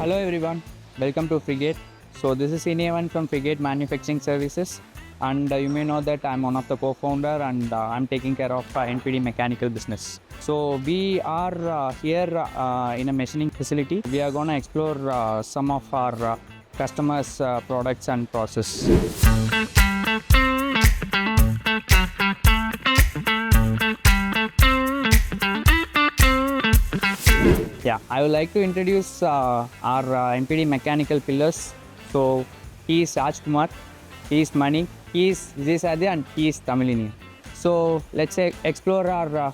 Hello everyone, welcome to Frigate. So this is Inevan from Frigate Manufacturing Services, and you may know that I'm one of the co-founder and I'm taking care of NPD mechanical business. So we are here in a machining facility. We are going to explore some of our customers' products and process. Yeah, I would like to introduce our NPD mechanical pillars. So he is Raj Kumar, he is Mani, he is Vijay Sadhya, and he is Tamilini. So let's say explore our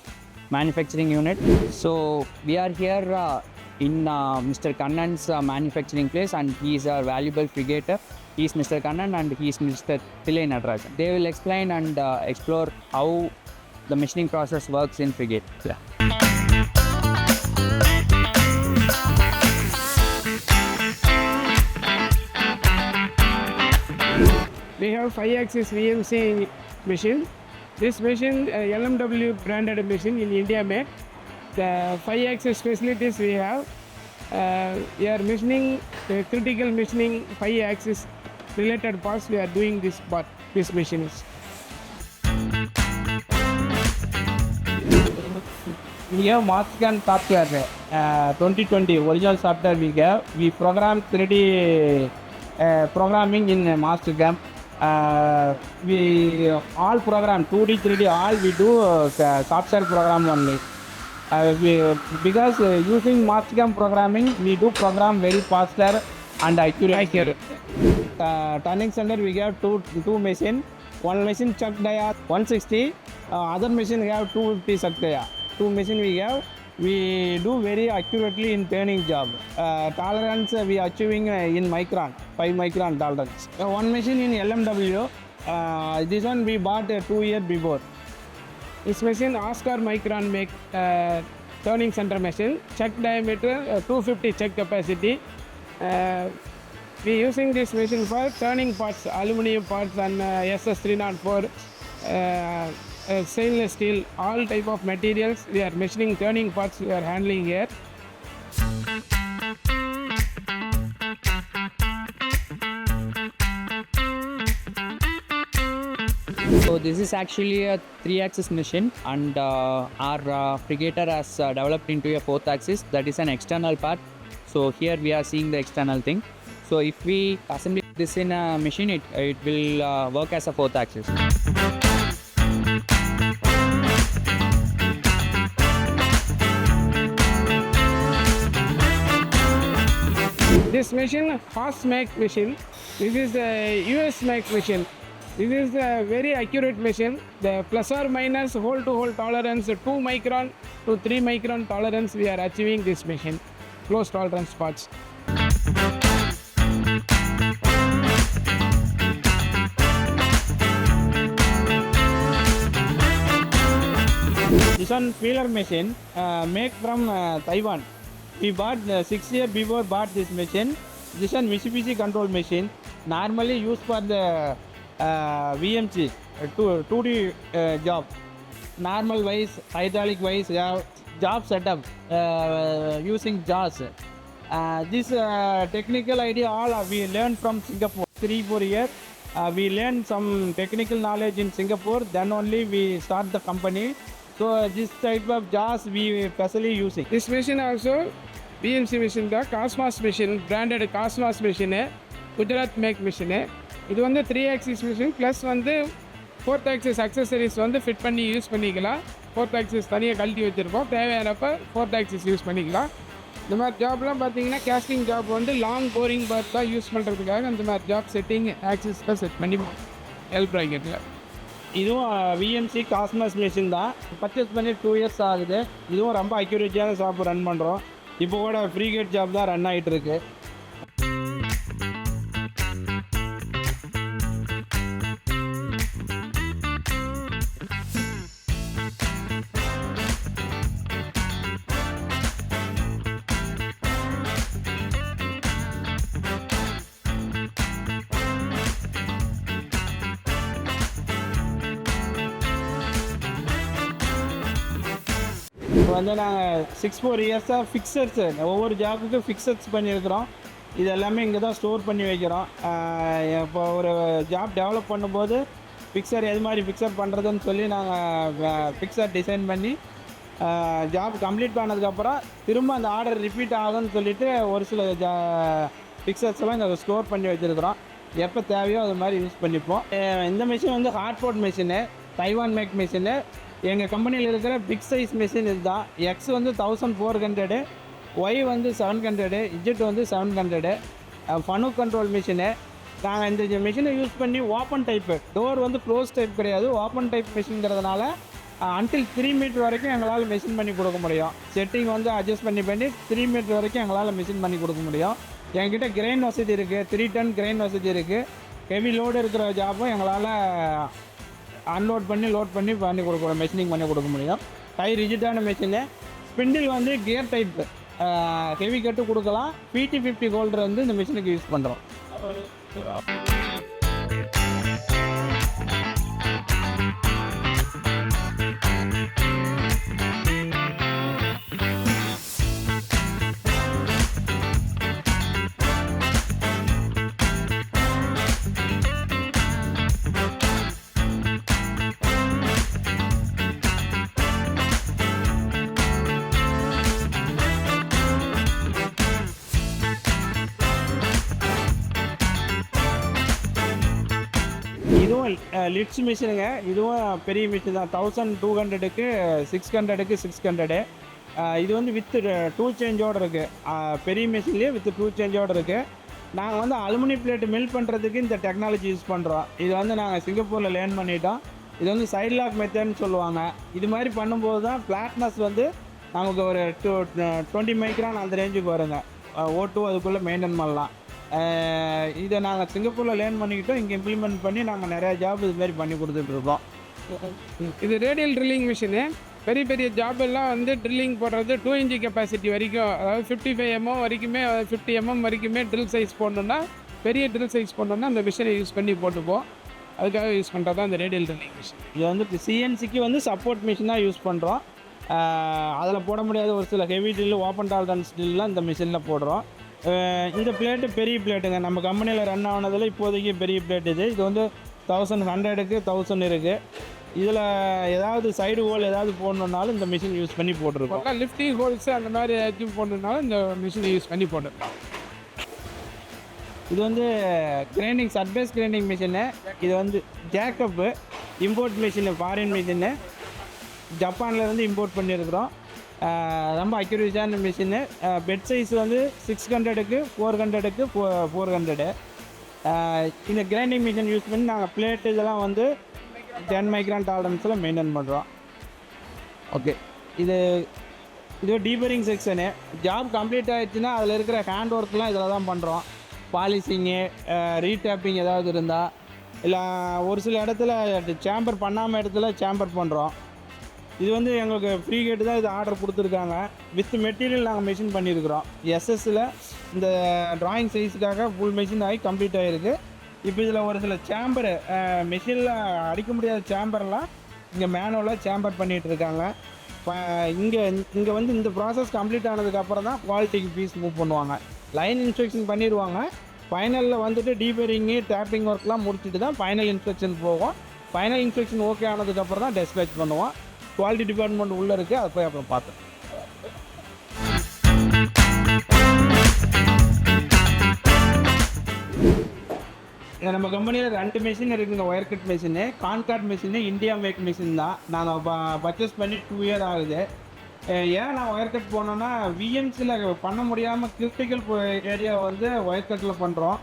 manufacturing unit. So we are here in Mr. Kannan's manufacturing place, and he is a valuable frigater. He is Mr. Kannan and he is Mr. Thillai Natarajan. They will explain and explore how the machining process works in frigate. Yeah. We have 5-axis VMC machine. This machine, LMW branded machine in India made. The 5-axis facilities we have. We are machining critical machining 5-axis related parts. We are doing this part. This machine is. We have Mastercam software 2020 original software we have. We program 3D programming in Mastercam. We all program 2D 3D all we do software program only. Because using Mastercam programming we do program very faster and accurate. Turning center we have two machine. One machine chuck dia 160. Other machine we have 250 chuck dia. Two machine we have. We do very accurately in turning job. Tolerance we are achieving in micron, 5 micron tolerance. One machine in LMW. This one we bought 2 years before. This machine Oscar micron make turning center machine. Chuck diameter 250 chuck capacity. We using this machine for turning parts, aluminum parts and SS304. Stainless steel, all type of materials we are machining turning parts we are handling here. So this is actually a 3-axis machine, and our frigater has developed into a 4th axis. That is an external part. So here we are seeing the external thing. So if we assemble this in a machine, it will work as a 4th axis. This machine fast make machine. This is a US make machine. This is a very accurate machine. The plus or minus hole to hole tolerance 2 micron to 3 micron tolerance we are achieving this machine. Close tolerance parts. This one peeler machine made from Taiwan. We bought 6 years before bought this machine. This one Mitsubishi control machine, normally used for the VMC 2D job. Normal wise, hydraulic wise, job setup using jaws. This technical idea all we learned from Singapore. 3-4 years we learned some technical knowledge in Singapore. Then only we start the company. So this type of jaws we specially using. This machine also BMC machine da Cosmos machine, branded Cosmos machine, Gujarat make machine. இது வந்து 3-axis machine plus வந்து 4th axis accessories வந்து fit பண்ணி use பண்ணிக்கலாம். 4th axis தனியாக கழட்டி வச்சுருப்போம், தேவையானப்போ 4th axis use பண்ணிக்கலாம். இந்த மாதிரி ஜாப்லாம் பார்த்தீங்கன்னா கேஸ்டிங் ஜாப் வந்து லாங் போரிங் பார்ட் தான் யூஸ் பண்ணுறதுக்காக அந்த மாதிரி ஜாப் செட்டிங் ஆக்சிஸில் செட் பண்ணி ஹெல்ப் ப்ராக்கெட்டில். இதுவும் விஎம்சி காஸ்மஸ் மிஷின் தான். பர்ச்சேஸ் பண்ணி 2 இயர்ஸ் ஆகுது. இதுவும் ரொம்ப அக்யூரேட்டான ஜாப் ரன் பண்ணுறோம். இப்போ கூட ஃப்ரீகேட் ஜாப் தான் ரன் ஆகிட்டு இருக்கு. இப்போ வந்து நாங்கள் 6-4 இயர்ஸாக ஃபிக்சர்ஸு ஒவ்வொரு ஜாபுக்கும் ஃபிக்சர்ஸ் பண்ணியிருக்கிறோம். இது எல்லாமே இங்கே தான் ஸ்டோர் பண்ணி வைக்கிறோம். இப்போ ஒரு ஜாப் டெவலப் பண்ணும்போது ஃபிக்சர் எது மாதிரி ஃபிக்சர் பண்ணுறதுன்னு சொல்லி நாங்கள் ஃபிக்சர் டிசைன் பண்ணி ஜாப் கம்ப்ளீட் பண்ணதுக்கப்புறம் திரும்ப அந்த ஆர்டர் ரிப்பீட் ஆகுதுன்னு சொல்லிவிட்டு ஒரு சில ஃபிக்சர்ஸ்லாம் இங்கே ஸ்டோர் பண்ணி வச்சுருக்கிறோம். எப்போ தேவையோ அது மாதிரி யூஸ் பண்ணிப்போம். இந்த மிஷின் வந்து Hartford machine, Taiwan make machine. எங்கள் கம்பெனியில் இருக்கிற பிக் சைஸ் மிஷின் இதுதான். எக்ஸ் வந்து 1400, ஒய் வந்து 700, இஜெட் வந்து 700. Fanuc control machine. நாங்கள் இந்த மிஷினை யூஸ் பண்ணி ஓப்பன் டைப்பு, டோர் வந்து க்ளோஸ் டைப் கிடையாது, ஓப்பன் டைப் மிஷின்ங்கிறதுனால அன்டில் 3 மீட்டர் வரைக்கும் எங்களால் மிஷின் பண்ணி கொடுக்க முடியும். செட்டிங் வந்து அட்ஜஸ்ட் பண்ணி 3 மீட்டர் வரைக்கும் எங்களால் மிஷின் பண்ணி கொடுக்க முடியும். என்கிட்ட கிரெயின் வசதி இருக்குது, 3 டன் கிரெயின் வசதி இருக்குது. ஹெவி லோடு இருக்கிற ஜாப்பும் எங்களால் அன்லோட் பண்ணி லோட் பண்ணி கொடுக்க மெஷினிங் பண்ணி கொடுக்க முடியும். டை ரிஜிட்டான மிஷினு. ஸ்பிண்டில் வந்து கியர் டைப்பு, ஹெவி கட்டு கொடுக்கலாம். PT50 ஹோல்டர் வந்து இந்த மிஷினுக்கு யூஸ் பண்ணுறோம். இதுவும் லிட்ஸ் மிஷினுங்க. இதுவும் பெரிய மிஷின் தான். 1200க்கு 600. இது வந்து வித் டூல் சேஞ்சோடு இருக்குது. பெரிய மிஷின்லேயே வித் டூல் சேஞ்சோடு இருக்குது. நாங்கள் வந்து அலுமினி பிளேட் மில் பண்ணுறதுக்கு இந்த டெக்னாலஜி யூஸ் பண்ணுறோம். இது வந்து நாங்கள் சிங்கப்பூரில் லேர்ன் பண்ணிட்டோம். இது வந்து சைட் லாக் மெத்தட்னு சொல்லுவாங்க. இது மாதிரி பண்ணும்போது தான் ஃப்ளாட்னஸ் வந்து நமக்கு ஒரு 20 மைக்ரான் அந்த ரேஞ்சுக்கு வருங்க. O2 அதுக்குள்ளே மெயின்டைன் பண்ணலாம். இதை நாங்கள் சிங்கப்பூரில் லேர்ன் பண்ணிக்கிட்டோம். இங்கே இம்ப்ளிமெண்ட் பண்ணி நாங்கள் நிறையா ஜாப் இதுமாரி பண்ணி கொடுத்துட்ருக்கோம். இது ரேடியல் ட்ரில்லிங் மிஷினு. பெரிய பெரிய ஜாப் எல்லாம் வந்து ட்ரில்லிங் போடுறது 2 இன்ச் கெப்பாசிட்டி வரைக்கும், அதாவது 55 mm வரைக்குமே, 50 mm வரைக்குமே ட்ரில் சைஸ் போடணுன்னா, பெரிய ட்ரில் சைஸ் போடணுன்னா அந்த மிஷினை யூஸ் பண்ணி போட்டுப்போம். அதுக்காக யூஸ் பண்ணுறது தான் இந்த ரேடியல் ட்ரில்லிங் மிஷின். இது வந்து CNCக்கு வந்து சப்போர்ட் மிஷினாக யூஸ் பண்ணுறோம். அதில் போட முடியாத ஒரு சில ஹெவி ட்ரில், ஓப்பன் டாலரன்ஸ் ட்ரில்லாம் இந்த மிஷினில் போடுறோம். இந்த பிளேட்டு பெரிய பிளேட்டுங்க. நம்ம கம்பெனியில் ரன் ஆனதில் இப்போதைக்கு பெரிய பிளேட் இது. இது வந்து 1100க்கு 1000 இருக்குது. இதில் ஏதாவது சைடு ஹோல் ஏதாவது போடணுன்னாலும் இந்த மிஷின் யூஸ் பண்ணி போட்டிருக்கோம். லிஃப்டிங் ஹோல்ஸ் அந்த மாதிரி ஏதாச்சும் போடணுன்னாலும் இந்த மிஷினை யூஸ் பண்ணி போட்டுருக்கோம். இது வந்து கிரைண்டிங், சர்ஃபேஸ் கிரைண்டிங் மிஷினு. இது வந்து Jacob import machine, foreign machine. ஜப்பான்லேருந்து இம்போர்ட் பண்ணியிருக்கிறோம். ரொம்ப அக்யூரேட்டான மிஷினு. பெட் சைஸ் வந்து 600க்கு 400க்கு 400. இந்த கிரைண்டிங் மிஷின் யூஸ் பண்ணி நாங்கள் பிளேட்டு இதெல்லாம் வந்து 10 மைக்ரான் டாலரன்ஸில் மெயின்டைன் பண்ணுறோம். ஓகே, இது டீபரிங் செக்ஷனு. ஜாப் கம்ப்ளீட் ஆகிடுச்சுன்னா அதில் இருக்கிற ஹேண்ட் ஒர்க்லாம் இதில் தான் பண்ணுறோம். பாலிஷிங்கு, ரீடேப்பிங் ஏதாவது இருந்தால், இல்லை ஒரு சில இடத்துல சேம்பர் பண்ணாமல் இடத்துல சேம்பர் பண்ணுறோம். இது வந்து எங்களுக்கு ஃப்ரீ கேட்டு தான் இது ஆர்டர் கொடுத்துருக்காங்க. வித் மெட்டீரியல் நாங்கள் மிஷின் பண்ணியிருக்கிறோம். எஸ்எஸ்ஸில் இந்த ட்ராயிங் சைஸுக்காக ஃபுல் மிஷின் ஆகி கம்ப்ளீட் ஆகிருக்கு. இப்போ இதில் ஒரு சில சேம்பரு, மிஷினில் அடிக்க முடியாத சேம்பர்லாம் இங்கே மேனுவலாக சேம்பர் பண்ணிகிட்டு இருக்காங்க. இங்கே வந்து இந்த ப்ராசஸ் கம்ப்ளீட் ஆனதுக்கப்புறம் தான் குவாலிட்டிக்கு பீஸ் மூவ் பண்ணுவாங்க. லைன் இன்ஸ்பெக்ஷன் பண்ணிடுவாங்க. ஃபைனலில் வந்துட்டு டீபரிங்கு, டேப்பிங் ஒர்க்லாம் முடிச்சுட்டு தான் ஃபைனல் இன்ஸ்பெக்ஷன் போகும். ஃபைனல் இன்ஸ்பெக்ஷன் ஓகே ஆனதுக்கப்புறம் தான் டிஸ்பேச் பண்ணுவோம். குவாலிட்டி டிபார்ட்மெண்ட் உள்ளே இருக்குது, அதை போய் அப்புறம் பார்த்தேன். நம்ம கம்பெனியில் 2 மிஷின் இருக்குங்க. Wire cut machine, Concord machine, India make machine தான். நாங்கள் பர்ச்சேஸ் பண்ணி 2 இயர் ஆகுது. ஏன் நான் ஒயர் கட் போனோன்னா, விஎம்சியில் பண்ண முடியாமல் கிரிட்டிக்கல் ஏரியா வந்து ஒயர் கட்டில் பண்ணுறோம்.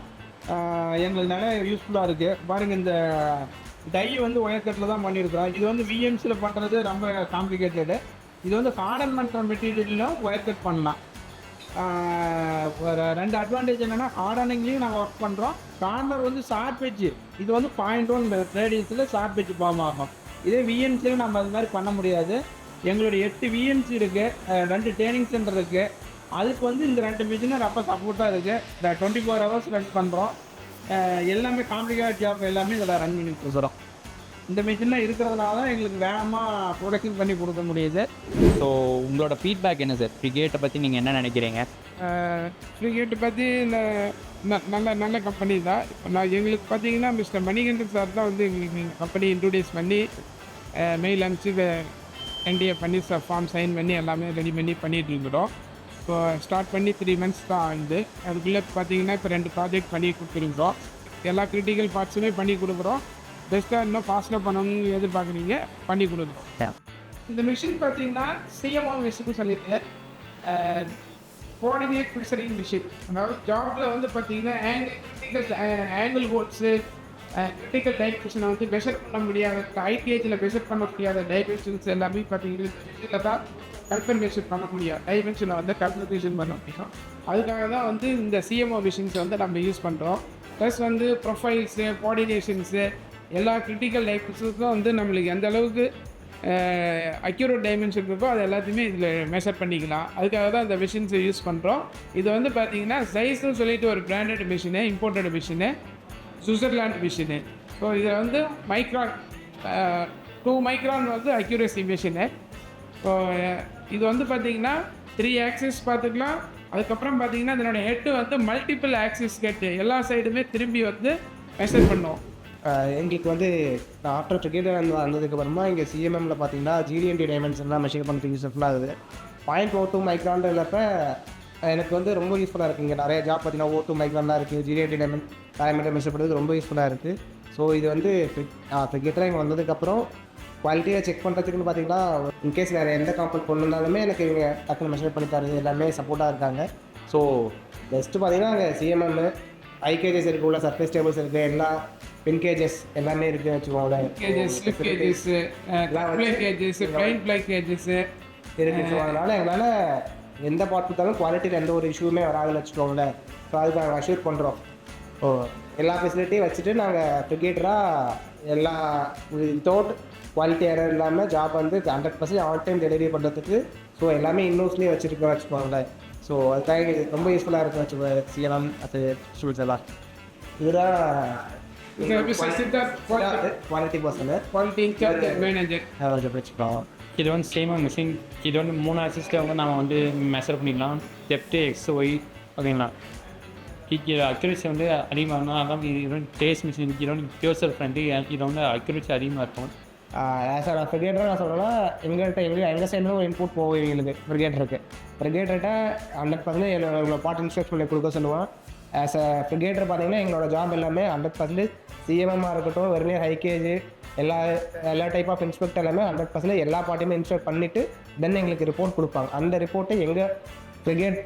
எங்களுக்கு நிறைய யூஸ்ஃபுல்லாக இருக்குது. பாருங்கள், இந்த டை வந்து ஒயர் கட்டில் தான் பண்ணியிருக்கிறோம். இது வந்து விஎம்சியில் பண்ணுறது ரொம்ப காம்ப்ளிகேட்டடு. இது வந்து ஹார்டன் பண்ணுற மெட்டீரியலும் ஒயர் கட் பண்ணலாம். ஒரு 2 அட்வான்டேஜ் என்னென்னா, ஹார்டனிங்லேயும் நாங்கள் ஒர்க் பண்ணுறோம். கார்னர் வந்து ஷார்ப் எட்ஜ், இது வந்து 0.1 ரேடியஸில் ஷார்ப் எட்ஜ் ஃபார்ம் ஆகும். இதே விஎம்சியில் நம்ம அது மாதிரி பண்ண முடியாது. எங்களுடைய 8 விஎம்சி இருக்குது, 2 ட்ரைனிங் சென்டர் இருக்குது. அதுக்கு வந்து இந்த 2 மிஷினும் ரொம்ப சப்போர்ட்டாக இருக்குது. 24 ஹவர்ஸ் ரன் பண்ணுறோம். எல்லாமே காம்ப்ளிகேட் ஜாப் எல்லாமே இதில் ரன் பண்ணிட்டு இருக்கிறோம். இந்த மிஷின்லாம் இருக்கிறதுனால தான் எங்களுக்கு வேகமாக ப்ரொடக்ஷன் பண்ணி கொடுக்க முடியுது. ஸோ உங்களோட ஃபீட்பேக் என்ன சார்? ஃப்ரிகேட்டை பற்றி நீங்கள் என்ன நினைக்கிறீங்க? ஃப்ரிகேட்டு பற்றி நல்ல நல்ல கம்பெனி தான். இப்போ நான் எங்களுக்கு பார்த்தீங்கன்னா மிஸ்டர் மணிகண்டன் சார் தான் வந்து எங்களுக்கு கம்பெனி இன்ட்ரடியூஸ் பண்ணி மெயில் அனுப்பிச்சு என்டிஏ பண்ணி ஃபார்ம் சைன் பண்ணி எல்லாமே ரெடி பண்ணி பண்ணிகிட்டு இருக்கிறோம். இப்போ ஸ்டார்ட் பண்ணி 3 months தான் ஆகுது. அதுக்குள்ளே பார்த்தீங்கன்னா இப்போ 2 ப்ராஜெக்ட் பண்ணி கொடுத்துருக்குறோம். எல்லா கிரிட்டிக்கல் பார்ட்ஸுமே பண்ணி கொடுக்குறோம். பெஸ்ட்டாக இன்னும் ஃபாஸ்ட்டாக பண்ணணும்னு எதிர்பார்க்குறீங்க, பண்ணி கொடுக்குறோம். இந்த மிஷின் பார்த்தீங்கன்னா சிஎம்ஓ மிஷின் சொல்லிட்டு கோஆர்டினேட் ஃபில்டரிங் மிஷின். அதாவது ஜாபில் வந்து பார்த்தீங்கன்னா ஆங்கிள் ஹோல்ஸு கிரிட்டிக்கல் டைமென்ஷனை வந்து மெஷர் பண்ண முடியாத ஐடிஹெச்சில் மெஷர் பண்ண முடியாத டைமென்ஷன்ஸ் எல்லாமே பார்த்தீங்கன்னா இதில் தான் கன்ஃபர்மேஷன் பண்ண முடியாது. டைமென்ஷனை வந்து கன்ஃபர்மேஷன் பண்ண முடியும். அதுக்காக தான் வந்து இந்த சிஎம்ஓ மிஷின்ஸை வந்து நம்ம யூஸ் பண்ணுறோம். ப்ளஸ் வந்து ப்ரொஃபைல்ஸு கோஆர்டினேஷன்ஸு எல்லா கிரிட்டிக்கல் டைமென்ஷன்ஸும் வந்து நம்மளுக்கு எந்த அளவுக்கு அக்யூரேட் டைமென்ஷன் இருக்கோ அது எல்லாத்தையுமே இதில் மெஷர் பண்ணிக்கலாம். அதுக்காக தான் இந்த மிஷின்ஸை யூஸ் பண்ணுறோம். இது வந்து பார்த்தீங்கன்னா சைஸ்ன்னு சொல்லிட்டு ஒரு branded machine, imported machine, Switzerland machine. So இதில் வந்து மைக்ரான் 2 மைக்ரான் வந்து அக்யூரேசி மிஷினு. ஸோ இது வந்து பார்த்தீங்கன்னா 3 ஆக்சிஸ் பார்த்துக்கலாம். அதுக்கப்புறம் பார்த்தீங்கன்னா இதனோட ஹெட்டு வந்து மல்டிபிள் ஆக்சிஸ் ஹெட்டு, எல்லா சைடுமே திரும்பி வந்து மெஷர் பண்ணுவோம். எங்களுக்கு வந்து ஆஃப்டர் ஃப்ரிகேட்டர் வந்ததுக்கப்புறமா இங்கே சிஎம்எம்மில் பார்த்தீங்கன்னா ஜிடிஎன்டி டைமென்ஷன்லாம் மெஷர் பண்ணுறதுக்கு யூஸ்ஃபுல்லாக இருக்குது. 0.02 மைக்ரான்றப்ப எனக்கு வந்து ரொம்ப யூஸ்ஃபுல்லாக இருக்குது. இங்கே நிறைய ஜாப் பார்த்தீங்கன்னா 0.2 மைக்ரான் தான் இருக்குது. ஜிடிஎன்டி டைமென்ஷன் மெஷர் பண்ணுறதுக்கு ரொம்ப யூஸ்ஃபுல்லாக இருக்குது. ஸோ இது வந்து ஃப்ரிகேட்டராக இங்கே வந்ததுக்கப்புறம் குவாலிட்டியை செக் பண்ணுறதுக்குன்னு பார்த்தீங்கன்னா இன்கேஸ் வேறு எந்த காம்பவுண்ட் கொண்டு வந்தாலுமே எனக்கு இவங்க டக்குன்னு மெஷர் பண்ணி தரது எல்லாமே சப்போர்ட்டாக இருக்காங்க. ஸோ பெஸ்ட்டு பார்த்தீங்கன்னா அங்கே சிஎம்எம் ஐகேஜஸ் இருக்குது, உள்ள சர்ஃபேஸ் டேபிள்ஸ் இருக்குது, எல்லா பின் கேஜஸ் எல்லாமே இருக்குது வச்சுக்கோங்களேன். இருக்குது. ஸோ அதனால் எங்களால் எந்த பார்ட் கொடுத்தாலும் குவாலிட்டியில் எந்த ஒரு இஷ்யூமே வராதுன்னு வச்சுக்கோங்களேன். ஸோ அதுக்கு நாங்கள் அஷ்யூர் பண்ணுறோம். ஸோ எல்லா ஃபெசிலிட்டியும் வச்சுட்டு நாங்கள் ஃப்ரிகேட்டராக எல்லா வித்தவுட் குவாலிட்டி எரர் இல்லாமல் ஜாப் வந்து 100% ஆன் டைம் டெலிவரி பண்ணுறதுக்கு ஸோ எல்லாமே இன்னோஸ்லேயே வச்சுருக்கோங்களேன். ஸோ அதுக்காக ரொம்ப யூஸ்ஃபுல்லாக இருக்கும் வச்சுக்கோங்க. சிஎம்எம் அது ஸ்டூடெண்ட்ஸ் எல்லாம் இதுதான் குவாலிட்டி பர்சனு, குவாலிட்டி மேனேஜர் வச்சுக்கலாம். இது வந்து சேமாக மிஷின், இது வந்து 3 ஆக்சிஸ்ட்டை வந்து நம்ம வந்து மெஷர் பண்ணிக்கலாம். டெப்த்து எக்ஸ் ஒய் ஓகேங்களா. இது அக்யூரேசி வந்து அதிகமாக இருந்தால் அதான் இது வந்து டேஸ்ட் மிஷின், இது வந்து பியூசர் ஃப்ரெண்டு, இது வந்து அக்யூரேசி அதிகமாக இருக்கும். சார் ஃப்ரிகேட்டராக நான் சொல்லணும்னா எங்கள் சைடில் ஒரு இன்புட் போகும் எங்களுக்கு ஃப்ரிகேட்டர்கிட்ட 100% எங்களோட பார்ட் இன்ஸ்ட்ரக்ஷன் கொடுக்க சொல்லுவோம். ஆஸ் அ ஃப்ரிகேட்டர் பார்த்தீங்கன்னா எங்களோட ஜாப் எல்லாமே 100% சிஎம்எம்மாக இருக்கட்டும், வெறும் ஹைகேஜ் எல்லா டைப் ஆஃப் இன்ஸ்பெக்டர் எல்லாமே 100% எல்லா பார்ட்டையுமே இன்ஸ்பெக்ட் பண்ணிவிட்டு தென் எங்களுக்கு ரிப்போர்ட் கொடுப்பாங்க. அந்த ரிப்போர்ட்டை எங்கள்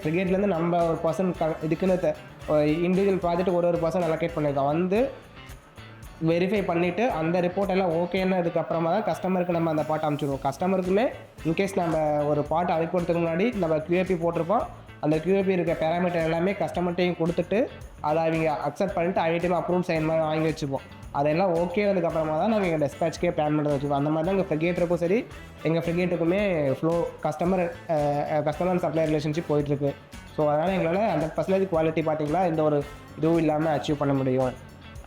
ஃப்ரிகேட்லேருந்து நம்ம ஒரு பர்சன் இதுக்குன்னு இண்டிவிஜுவல் ப்ராஜெக்ட் ஒரு பர்சன் அலோகேட் பண்ணியிருக்கோம். வந்து வெரிஃபை பண்ணிவிட்டு அந்த ரிப்போர்ட் எல்லாம் ஓகேன்னதுக்கப்புறமா தான் கஸ்டமருக்கு நம்ம அந்த பாட்டை அனுப்பிச்சிடுவோம். கஸ்டமருக்குமே இன்கேஸ் நம்ம ஒரு பாட்டை அனுப்பிக்கிறதுக்கு முன்னாடி நம்ம QAP போட்டிருப்போம். அந்த QAP இருக்க பேராமீட்டர் எல்லாமே கஸ்டமர்ட்டையும் கொடுத்துட்டு அதை அவங்க அக்செப்ட் பண்ணிவிட்டு அவங்ககிட்டையும் அப்ரூவ் சைன் மாதிரி வாங்கி வச்சுப்போம். அதெல்லாம் ஓகேனதுக்கப்புறமா தான் நம்ம எங்கள் டெஸ்பேட்ச்கே பிளான் பண்ணி வச்சுருக்கோம். அந்த மாதிரி தான் எங்கள் ஃப்ரிகேட்டருக்கும் சரி எங்கள் ஃப்ரிகேட்டுக்குமே flow customer and supply relationship போயிட்டுருக்கு. ஸோ அதனால் எங்களால் 100% குவாலிட்டி பார்த்தீங்களா எந்த ஒரு இதுவும் இல்லாமல் அச்சீவ் பண்ண முடியும்.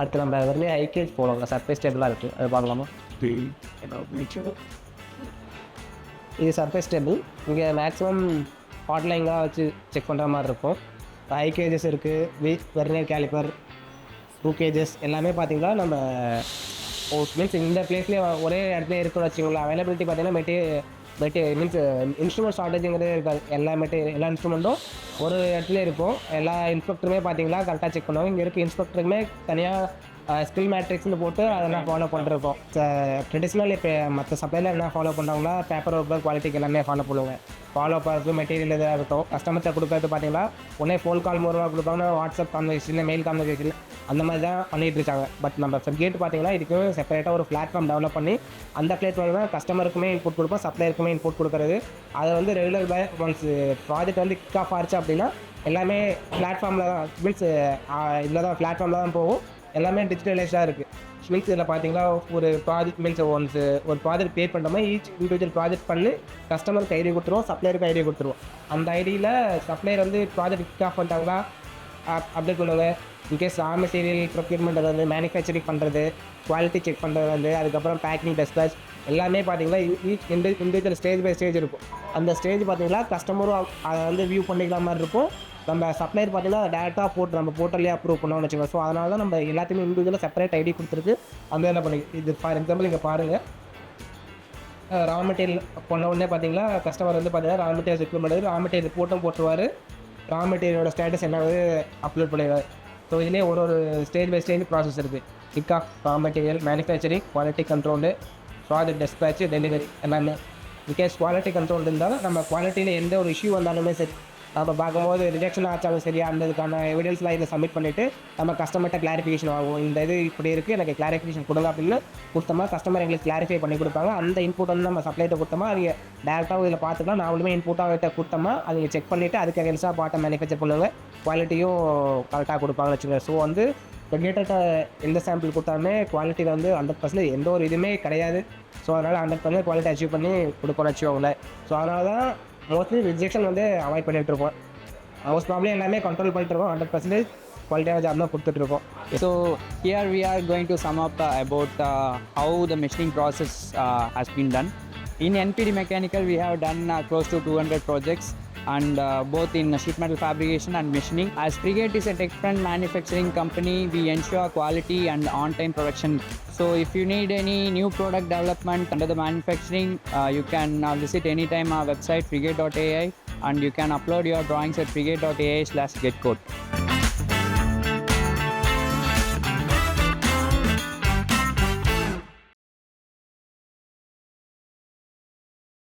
அடுத்து நம்ம வெறும் ஹைகேஜ் போடுவோங்க, சர்ஃபேஸ் டேபிளாக இருக்குது, அது பார்க்கலாமா? இது சர்ஃபேஸ் டேபிள். இங்கே மேக்ஸிமம் ஹாட்லைங்காக வச்சு செக் பண்ணுற மாதிரி இருக்கும். ஹைகேஜஸ் இருக்குது, வெர்னியர் கேலிப்பர், 2 கேஜஸ் எல்லாமே பார்த்தீங்கன்னா நம்ம மீன்ஸ் இந்த பிளேஸ்லேயே ஒரே இடத்துல இருக்குன்னு வச்சுக்கோங்களேன். அவைலபிலிட்டி பார்த்தீங்கன்னா மீன்ஸ் இன்ஸ்ட்ருமெண்ட் ஷார்ட்டேஜுங்கிறதே இருக்காது. எல்லா இன்ஸ்ட்ருமெண்ட்டும் ஒரு இடத்துல இருக்கும். எல்லா இன்ஸ்பெக்டருமே பார்த்தீங்கன்னா கரெக்டாக செக் பண்ணுவாங்க. இங்கே இருக்க இன்ஸ்பெக்டருக்குமே தனியாக ஸ்கில் மேட்ரிக்ஸ்னு போட்டு அதை நான் ஃபாலோ பண்ணிருக்கோம். ட்ரெடிஷ்னல் இப்போ மற்ற சப்ளையில் என்ன ஃபாலோ பண்ணுறாங்களா பேப்பர் ஒர்க் குவாலிட்டிக்கு எல்லாமே ஃபாலோ பண்ணுவாங்க. ஃபாலோ பண்ணுறது மெட்டீரியல் இதாக இருக்கும். கஸ்டமர்கிட்ட கொடுக்கறது பார்த்தீங்கன்னா உடனே ஃபோன் கால் மூலமாக கொடுப்பாங்கன்னா வாட்ஸ்அப் கான்வர்சேஷன், மெயில் கான்வர்சேஷன் அந்த மாதிரி தான் பண்ணிகிட்டு இருக்காங்க. பட் நம்ம ஃப்ரிகேட் பார்த்தீங்கன்னா இதுக்கு செப்பரேட்டாக ஒரு பிளாட்ஃபார்ம் டெவலப் பண்ணி அந்த பிளாட்ஃபார்ம் தான் கஸ்டமருக்குமே இன்புட் கொடுப்போம், சப்ளையருக்குமே இன்புட் கொடுக்குறது. அதை வந்து ரெகுலர் ஒன்ஸ் ப்ராஜெக்ட் வந்து கிக் ஆஃப் ஆச்சு அப்படின்னா எல்லாமே பிளாட்ஃபார்மில் தான் மீன்ஸ் இதில் தான் பிளாட்ஃபார்மில் தான் போகும். எல்லாமே டிஜிட்டலைஸ்டாக இருக்குது. மீன்ஸ் இதில் பார்த்தீங்கன்னா ஒரு ப்ராஜெக்ட் மீன்ஸ் ஒரு ப்ராஜெக்ட் பே பண்ணுற மாதிரி ஈச் இண்டிவிஜுவல் ப்ராஜெக்ட் பண்ணி கஸ்டமருக்கு ஐடி கொடுத்துருவோம், சப்ளையருக்கு ஐடி கொடுத்துருவோம். அந்த ஐடியில் சப்ளையர் வந்து ப்ராஜெக்ட் கிக் ஆஃப் பண்ணிட்டாங்களா அப்டேட் பண்ணுவாங்க, இன்கேஸ் ரா மெட்டீரியல் ப்ரொக்யூர்மெண்ட் வந்து மேனுஃபேக்சரிங் பண்ணுறது, குவாலிட்டி செக் பண்ணுறது வந்து, அதுக்கப்புறம் பேக்கிங், டெஸ்பேச் எல்லாமே பார்த்தீங்கன்னா இண்டிவிஜுவல் ஸ்டேஜ் பை ஸ்டேஜ் இருக்கும். அந்த ஸ்டேஜ் பார்த்தீங்கன்னா கஸ்டமரும் அதை வந்து வியூ பண்ணிக்கிற மாதிரி இருக்கும். நம்ம சப்ளையர் பார்த்தீங்கன்னா டேரெக்டாக போட்டு நம்ம போர்ட்டல்லே அப்ரூவ் பண்ணோம்னு வச்சுக்கோங்க. ஸோ அதனால தான் நம்ம எல்லாத்தையுமே இண்டிவிஜுவலாக செப்பரேட் ஐடி கொடுத்துருக்கு. அந்த என்ன பண்ணி இது ஃபார் எக்ஸாம்பிள் இங்கே பாருங்கள், ரா மெட்டீரியல் பண்ண உடனே பார்த்தீங்கன்னா கஸ்டமர் வந்து பார்த்தீங்கன்னா ரா மெட்டீரியல் ரெக்யூர் பண்ணுறது, ரா மெட்டீரியல் ரிப்போர்ட்டும் போட்டுருவார், ரா மெட்டீரியலோட ஸ்டேட்டஸ் என்னது அப்லோட் பண்ணிடுவார். ஸோ இதிலே ஒரு ஸ்டேஜ் பை ஸ்டேஜ் ப்ராசஸ் இருக்குது. Pick of raw material, manufacturing, quality control, project dispatch, delivery எல்லாமே. இன்கேஸ் குவாலிட்டி கண்ட்ரோல் இருந்தாலும் நம்ம குவாலிட்டியில் எந்த ஒரு இஷ்யூ வந்தாலுமே சரி, நம்ம பார்க்கும்போது ரிஜெக்ஷன் ஆச்சாலும் சரி, அந்த இதுக்கான எவிடன்ஸ்லாம் இதை சப்மிட் பண்ணிவிட்டு நம்ம கஸ்டமர்கிட்ட கிளாரிஃபிகேஷன் ஆகும். இந்த இது இப்படி இருக்குது, எனக்கு கிளாரிஃபிகேஷன் கொடுங்க அப்படின்னு கொடுத்தோமா கஸ்டமர் எங்களுக்கு கிளாரிஃபை பண்ணி கொடுப்பாங்க. அந்த இன்புட் வந்து நம்ம சப்ளைட்ட கொடுத்தோமா அவங்க டேரெக்டாக இதில் பார்த்துக்கலாம். நாங்களுமே இன்புட்டாக கொடுத்தோமா அவங்க செக் பண்ணிவிட்டு அதுக்கு அகேன்ஸ்டாக பாட்டை மேனுஃபேக்சர் பண்ணுவாங்க, குவாலிட்டியும் கரெக்டாக கொடுப்பாங்கன்னு வச்சுக்கோங்க. ஸோ வந்து ரெகுலேட்டர்கிட்ட எந்த சாம்பிள் கொடுத்தாலுமே குவாலிட்டியில் வந்து 100% எந்த ஒரு இதுவுமே கிடையாது. ஸோ அதனால் 100% குவாலிட்டி அச்சீவ் பண்ணி கொடுக்கணும்னு வச்சுக்கோங்களேன். ஸோ அதனால தான் மோஸ்ட்லி ரிஜெக்ஷன் வந்து அவாய்ட் பண்ணிகிட்டு இருக்கோம். மோஸ்ட் ப்ராப்ளம் எல்லாமே கண்ட்ரோல் பண்ணிட்டு இருக்கோம். 100% குவாலிட்டியான ஜாப் தான் கொடுத்துட்ருக்கோம். So here we are going to sum up about how the machining process has been done. In NPD Mechanical, we have done close to 200 projects, and both in sheet metal fabrication and machining. As Frigate is a tech front manufacturing company, we ensure quality and on-time production. So if you need any new product development under the manufacturing, you can visit anytime our website frigate.ai, and you can upload your drawings at frigate.ai/getcode.